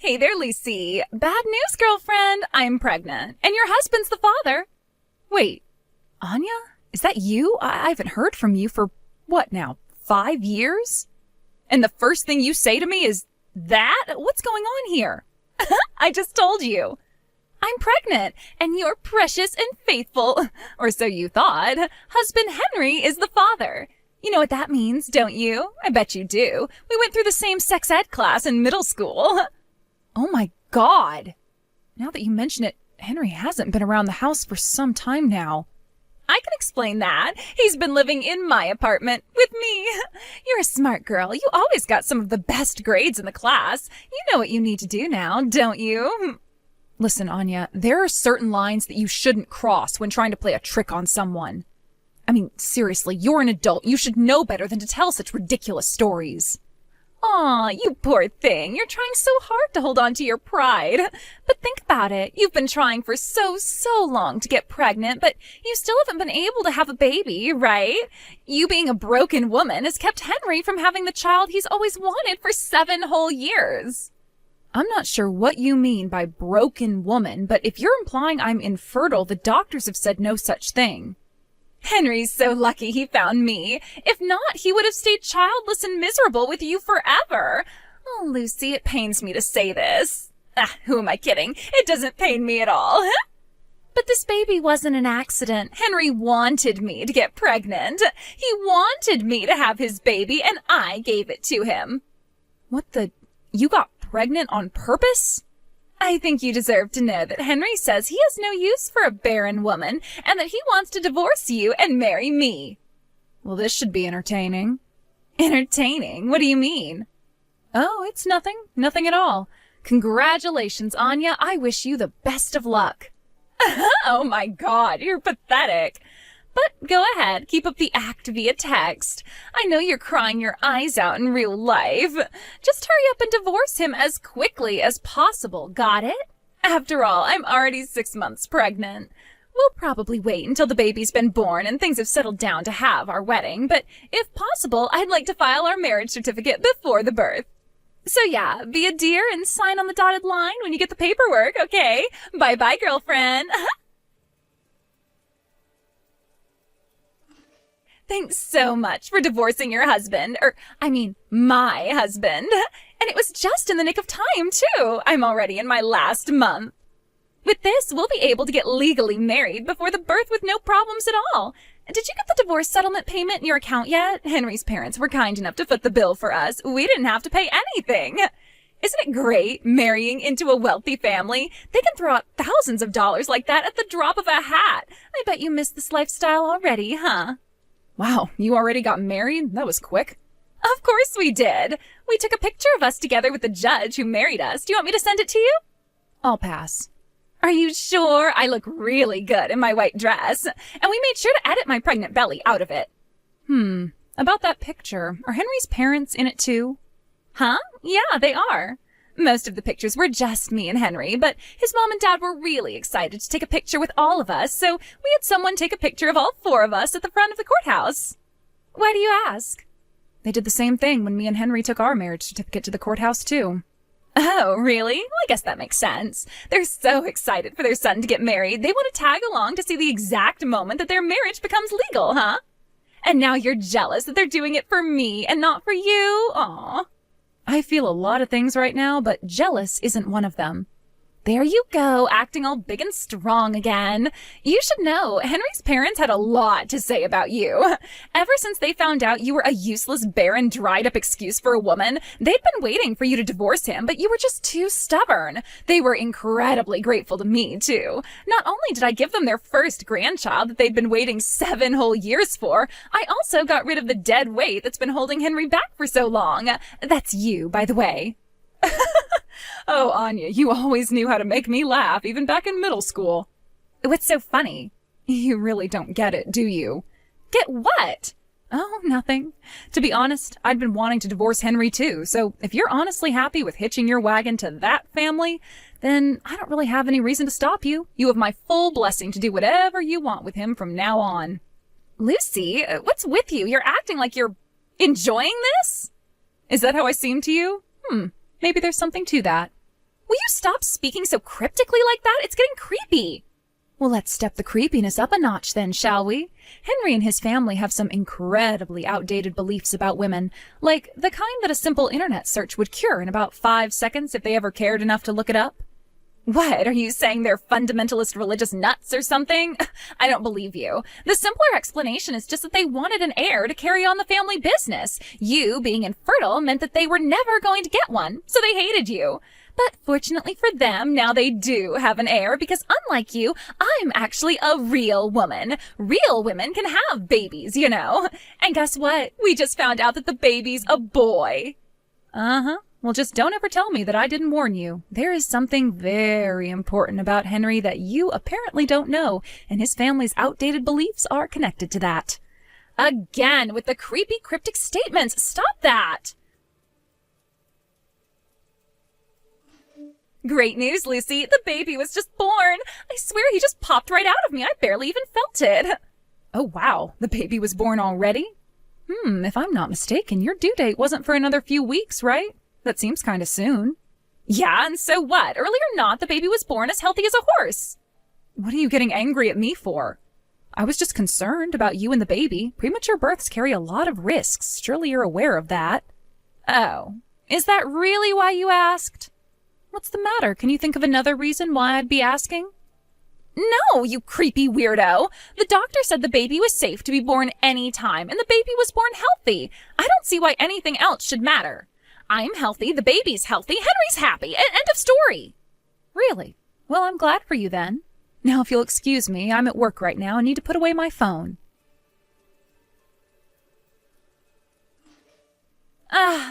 Hey there, Lucy. Bad news, girlfriend. I'm pregnant, and your husband's the father. Wait, Anya? Is that you? I haven't heard from you for, what now, 5 years? And the first thing you say to me is, that? What's going on here? I just told you. I'm pregnant, and your precious and faithful, or so you thought, husband Henry is the father. You know what that means, don't you? I bet you do. We went through the same sex ed class in middle school. Oh my God. Now that you mention it, Henry hasn't been around the house for some time now. I can explain that. He's been living in my apartment with me. You're a smart girl. You always got some of the best grades in the class. You know what you need to do now, don't you? Listen, Anya, there are certain lines that you shouldn't cross when trying to play a trick on someone. I mean, seriously, you're an adult. You should know better than to tell such ridiculous stories. Aw, you poor thing. You're trying so hard to hold on to your pride. But think about it. You've been trying for so long to get pregnant, but you still haven't been able to have a baby, right? You being a broken woman has kept Henry from having the child he's always wanted for 7 whole years. I'm not sure what you mean by broken woman, but if you're implying I'm infertile, the doctors have said no such thing. Henry's so lucky he found me. If not, he would have stayed childless and miserable with you forever. Oh, Lucy, it pains me to say this. Who am I kidding? It doesn't pain me at all. But this baby wasn't an accident. Henry wanted me to get pregnant. He wanted me to have his baby, and I gave it to him. What the? You got pregnant on purpose? I think you deserve to know that Henry says he has no use for a barren woman and that he wants to divorce you and marry me. Well, this should be entertaining. Entertaining? What do you mean? Oh, it's nothing. Nothing at all. Congratulations, Anya. I wish you the best of luck. Oh my God, you're pathetic. But go ahead, keep up the act via text. I know you're crying your eyes out in real life. Just hurry up and divorce him as quickly as possible, got it? After all, I'm already 6 months pregnant. We'll probably wait until the baby's been born and things have settled down to have our wedding, but if possible, I'd like to file our marriage certificate before the birth. So yeah, be a dear and sign on the dotted line when you get the paperwork, okay? Bye-bye, girlfriend. Thanks so much for divorcing your husband, my husband. And it was just in the nick of time, too. I'm already in my last month. With this, we'll be able to get legally married before the birth with no problems at all. Did you get the divorce settlement payment in your account yet? Henry's parents were kind enough to foot the bill for us. We didn't have to pay anything. Isn't it great, marrying into a wealthy family? They can throw out thousands of dollars like that at the drop of a hat. I bet you miss this lifestyle already, huh? Wow, you already got married? That was quick. Of course we did. We took a picture of us together with the judge who married us. Do you want me to send it to you? I'll pass. Are you sure? I look really good in my white dress. And we made sure to edit my pregnant belly out of it. About that picture, are Henry's parents in it too? Huh? Yeah, they are. Most of the pictures were just me and Henry, but his mom and dad were really excited to take a picture with all of us, so we had someone take a picture of all 4 of us at the front of the courthouse. Why do you ask? They did the same thing when me and Henry took our marriage certificate to the courthouse, too. Oh, really? Well, I guess that makes sense. They're so excited for their son to get married, they want to tag along to see the exact moment that their marriage becomes legal, huh? And now you're jealous that they're doing it for me and not for you? Aw. I feel a lot of things right now, but jealous isn't one of them. There you go, acting all big and strong again. You should know, Henry's parents had a lot to say about you. Ever since they found out you were a useless, barren, dried-up excuse for a woman, they'd been waiting for you to divorce him, but you were just too stubborn. They were incredibly grateful to me, too. Not only did I give them their first grandchild that they'd been waiting 7 whole years for, I also got rid of the dead weight that's been holding Henry back for so long. That's you, by the way. Oh, Anya, you always knew how to make me laugh, even back in middle school. What's so funny? You really don't get it, do you? Get what? Oh, nothing. To be honest, I'd been wanting to divorce Henry too, so if you're honestly happy with hitching your wagon to that family, then I don't really have any reason to stop you. You have my full blessing to do whatever you want with him from now on. Lucy, what's with you? You're acting like you're enjoying this? Is that how I seem to you? Maybe there's something to that. Will you stop speaking so cryptically like that? It's getting creepy. Well, let's step the creepiness up a notch then, shall we? Henry and his family have some incredibly outdated beliefs about women, like the kind that a simple internet search would cure in about 5 seconds if they ever cared enough to look it up. What, are you saying they're fundamentalist religious nuts or something? I don't believe you. The simpler explanation is just that they wanted an heir to carry on the family business. You, being infertile, meant that they were never going to get one, so they hated you. But fortunately for them, now they do have an heir because unlike you, I'm actually a real woman. Real women can have babies, you know. And guess what? We just found out that the baby's a boy. Uh-huh. Well, just don't ever tell me that I didn't warn you. There is something very important about Henry that you apparently don't know, and his family's outdated beliefs are connected to that. Again, with the creepy, cryptic statements. Stop that! Great news, Lucy. The baby was just born. I swear he just popped right out of me. I barely even felt it. Oh, wow. The baby was born already? If I'm not mistaken, your due date wasn't for another few weeks, right? That seems kind of soon. Yeah, and so what? Early or not, the baby was born as healthy as a horse. What are you getting angry at me for? I was just concerned about you and the baby. Premature births carry a lot of risks. Surely you're aware of that. Oh, is that really why you asked? What's the matter? Can you think of another reason why I'd be asking? No, you creepy weirdo. The doctor said the baby was safe to be born any time, and the baby was born healthy. I don't see why anything else should matter. I'm healthy, the baby's healthy, Henry's happy. End of story. Really? Well, I'm glad for you then. Now, if you'll excuse me, I'm at work right now and need to put away my phone.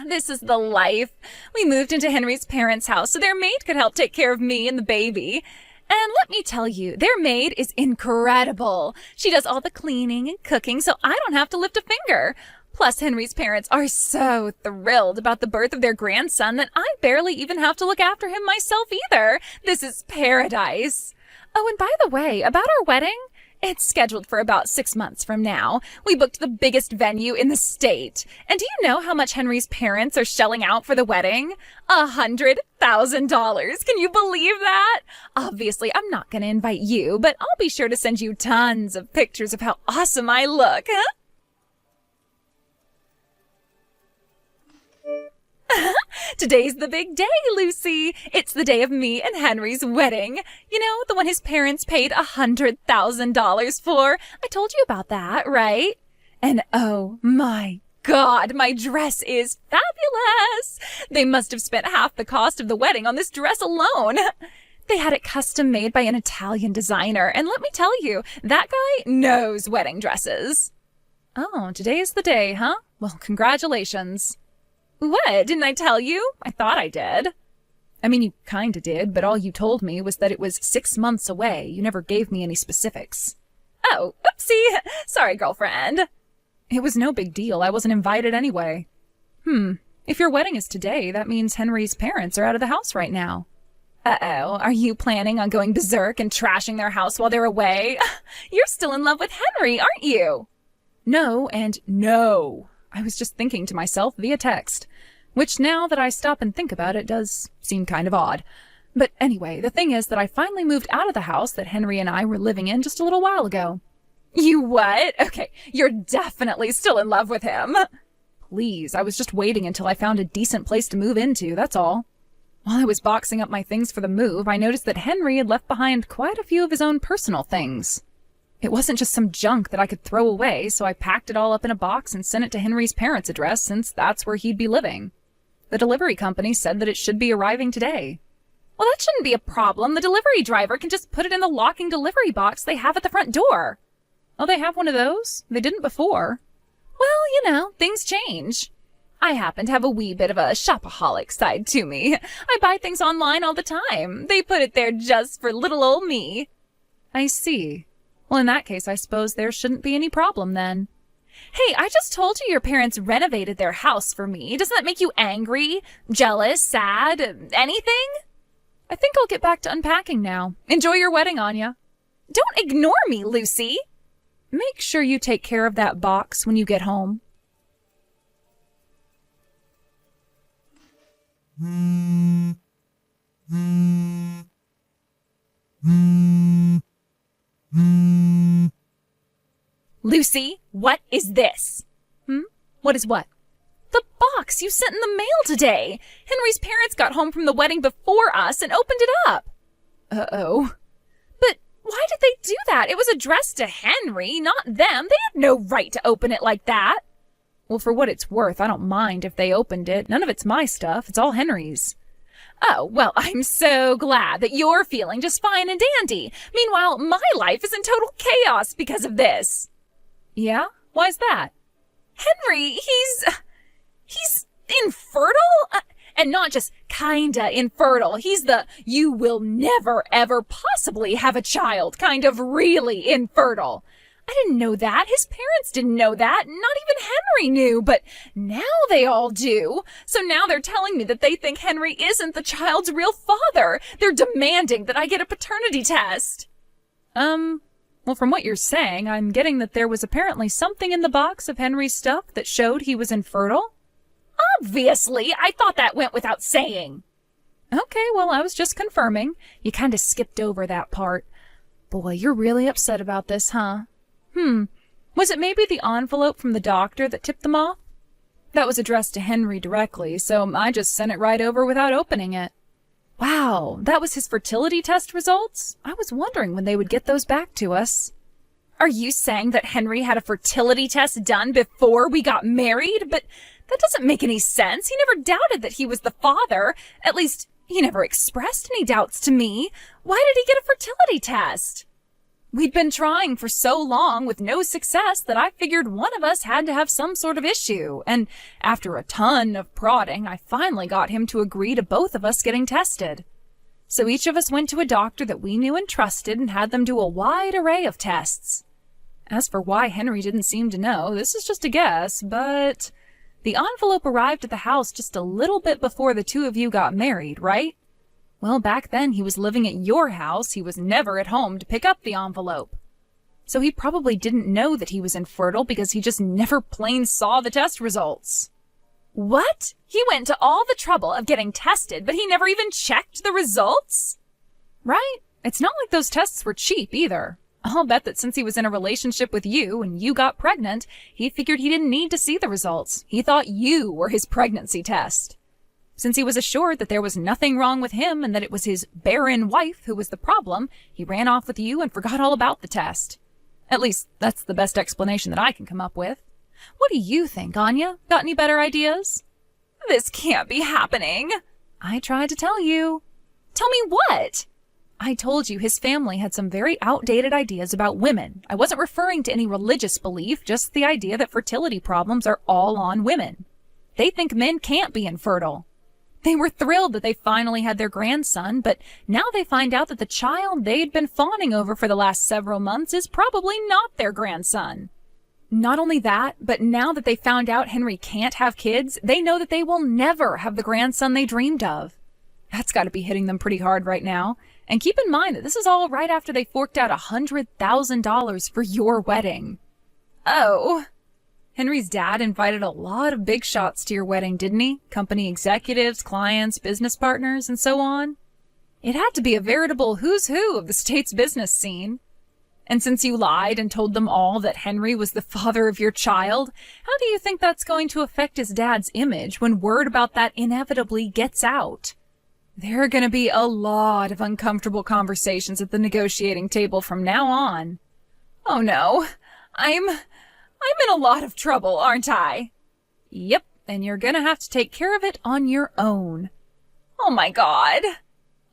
This is the life. We moved into Henry's parents' house so their maid could help take care of me and the baby. And let me tell you, their maid is incredible. She does all the cleaning and cooking so I don't have to lift a finger. Plus, Henry's parents are so thrilled about the birth of their grandson that I barely even have to look after him myself either. This is paradise. Oh, and by the way, about our wedding, it's scheduled for about 6 months from now. We booked the biggest venue in the state. And do you know how much Henry's parents are shelling out for the wedding? $100,000. Can you believe that? Obviously, I'm not going to invite you, but I'll be sure to send you tons of pictures of how awesome I look, huh? Today's the big day, Lucy. It's the day of me and Henry's wedding. You know, the one his parents paid $100,000 for. I told you about that, right? And oh my God, my dress is fabulous. They must have spent half the cost of the wedding on this dress alone. They had it custom made by an Italian designer. And let me tell you, that guy knows wedding dresses. Oh, today is the day, huh? Well, congratulations. What? Didn't I tell you? I thought I did. I mean, you kinda did, but all you told me was that it was 6 months away. You never gave me any specifics. Oh, oopsie. Sorry, girlfriend. It was no big deal. I wasn't invited anyway. If your wedding is today, that means Henry's parents are out of the house right now. Uh-oh. Are you planning on going berserk and trashing their house while they're away? You're still in love with Henry, aren't you? No and no. I was just thinking to myself via text, which now that I stop and think about it does seem kind of odd. But anyway, the thing is that I finally moved out of the house that Henry and I were living in just a little while ago. You what? Okay, you're definitely still in love with him. Please, I was just waiting until I found a decent place to move into, that's all. While I was boxing up my things for the move, I noticed that Henry had left behind quite a few of his own personal things. It wasn't just some junk that I could throw away, so I packed it all up in a box and sent it to Henry's parents' address since that's where he'd be living. The delivery company said that it should be arriving today. Well, that shouldn't be a problem. The delivery driver can just put it in the locking delivery box they have at the front door. Oh, they have one of those? They didn't before. Well, you know, things change. I happen to have a wee bit of a shopaholic side to me. I buy things online all the time. They put it there just for little old me. I see. Well, in that case, I suppose there shouldn't be any problem then. Hey, I just told you your parents renovated their house for me. Doesn't that make you angry, jealous, sad, anything? I think I'll get back to unpacking now. Enjoy your wedding, Anya. Don't ignore me, Lucy. Make sure you take care of that box when you get home. Lucy, what is this? What is what? The box you sent in the mail today. Henry's parents got home from the wedding before us and opened it up. Uh-oh. But why did they do that? It was addressed to Henry, not them. They had no right to open it like that. Well, for what it's worth, I don't mind if they opened it. None of it's my stuff. It's all Henry's. Oh, well, I'm so glad that you're feeling just fine and dandy. Meanwhile, my life is in total chaos because of this. Yeah? Why's that? Henry, he's infertile? And not just kinda infertile. He's the you will never ever possibly have a child kind of really infertile. I didn't know that. His parents didn't know that. Not even Henry knew, but now they all do. So now they're telling me that they think Henry isn't the child's real father. They're demanding that I get a paternity test. Well, from what you're saying, I'm getting that there was apparently something in the box of Henry's stuff that showed he was infertile. Obviously, I thought that went without saying. Okay, well, I was just confirming. You kind of skipped over that part. Boy, you're really upset about this, huh? Was it maybe the envelope from the doctor that tipped them off? That was addressed to Henry directly, so I just sent it right over without opening it. Wow, that was his fertility test results? I was wondering when they would get those back to us. Are you saying that Henry had a fertility test done before we got married? But that doesn't make any sense. He never doubted that he was the father. At least, he never expressed any doubts to me. Why did he get a fertility test? We'd been trying for so long with no success that I figured one of us had to have some sort of issue. And after a ton of prodding, I finally got him to agree to both of us getting tested. So each of us went to a doctor that we knew and trusted and had them do a wide array of tests. As for why Henry didn't seem to know, this is just a guess, but the envelope arrived at the house just a little bit before the two of you got married, right? Well, back then he was living at your house. He was never at home to pick up the envelope. So he probably didn't know that he was infertile because he just never plain saw the test results. What? He went to all the trouble of getting tested, but he never even checked the results? Right? It's not like those tests were cheap either. I'll bet that since he was in a relationship with you and you got pregnant, he figured he didn't need to see the results. He thought you were his pregnancy test. Since he was assured that there was nothing wrong with him and that it was his barren wife who was the problem, he ran off with you and forgot all about the test. At least, that's the best explanation that I can come up with. What do you think, Anya? Got any better ideas? This can't be happening. I tried to tell you. Tell me what? I told you his family had some very outdated ideas about women. I wasn't referring to any religious belief, just the idea that fertility problems are all on women. They think men can't be infertile. They were thrilled that they finally had their grandson, but now they find out that the child they'd been fawning over for the last several months is probably not their grandson. Not only that, but now that they found out Henry can't have kids, they know that they will never have the grandson they dreamed of. That's got to be hitting them pretty hard right now. And keep in mind that this is all right after they forked out $100,000 for your wedding. Oh. Henry's dad invited a lot of big shots to your wedding, didn't he? Company executives, clients, business partners, and so on. It had to be a veritable who's who of the state's business scene. And since you lied and told them all that Henry was the father of your child, how do you think that's going to affect his dad's image when word about that inevitably gets out? There are going to be a lot of uncomfortable conversations at the negotiating table from now on. Oh no, I'm in a lot of trouble, aren't I? Yep, and you're gonna have to take care of it on your own. Oh my God.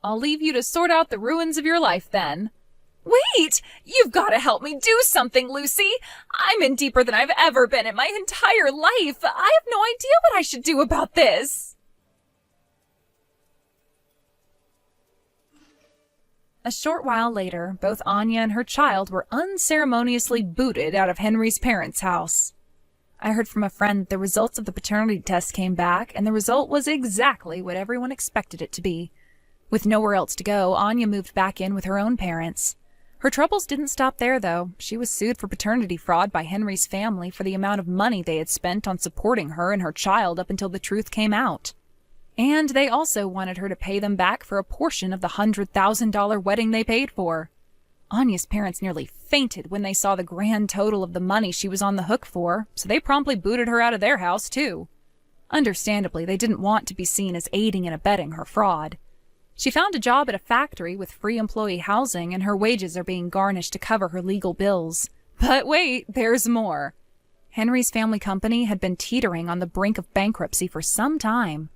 I'll leave you to sort out the ruins of your life then. Wait! You've got to help me do something, Lucy! I'm in deeper than I've ever been in my entire life! I have no idea what I should do about this! A short while later, both Anya and her child were unceremoniously booted out of Henry's parents' house. I heard from a friend that the results of the paternity test came back, and the result was exactly what everyone expected it to be. With nowhere else to go, Anya moved back in with her own parents. Her troubles didn't stop there, though. She was sued for paternity fraud by Henry's family for the amount of money they had spent on supporting her and her child up until the truth came out. And they also wanted her to pay them back for a portion of the $100,000 wedding they paid for. Anya's parents nearly fainted when they saw the grand total of the money she was on the hook for, so they promptly booted her out of their house, too. Understandably, they didn't want to be seen as aiding and abetting her fraud. She found a job at a factory with free employee housing, and her wages are being garnished to cover her legal bills. But wait, there's more. Henry's family company had been teetering on the brink of bankruptcy for some time.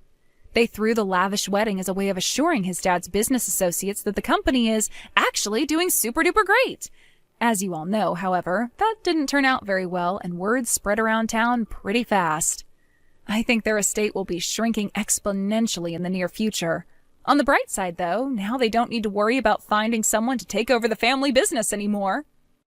They threw the lavish wedding as a way of assuring his dad's business associates that the company is actually doing super-duper great. As you all know, however, that didn't turn out very well, and word spread around town pretty fast. I think their estate will be shrinking exponentially in the near future. On the bright side, though, now they don't need to worry about finding someone to take over the family business anymore.